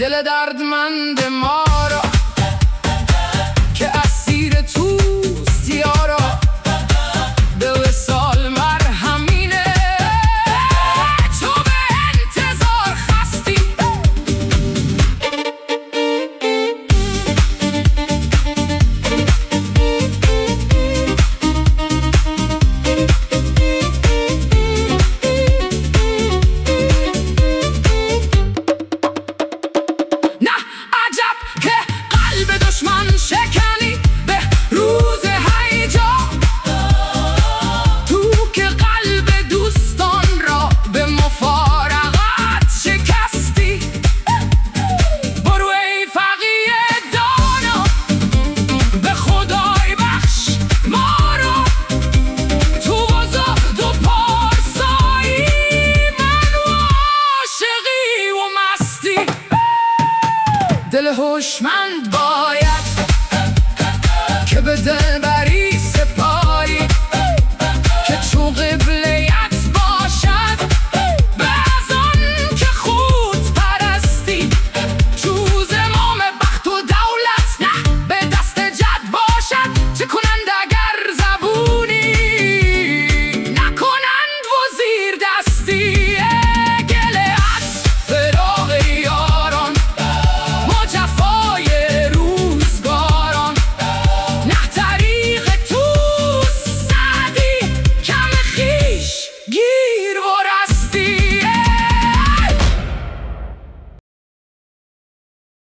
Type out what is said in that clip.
دل دردمند ما را که اسیر توست یارا، به وصال مرهمینه تو به انتظار خستی. شکنی به روز هیجا، تو که قلب دوستان را به مفارقت شکستی. برو ای فقیه دانا، به خدای بخش ما را، تو و زهد و پارسایی، من و عاشقی و مستی. دل هوشمند باید که به دل بری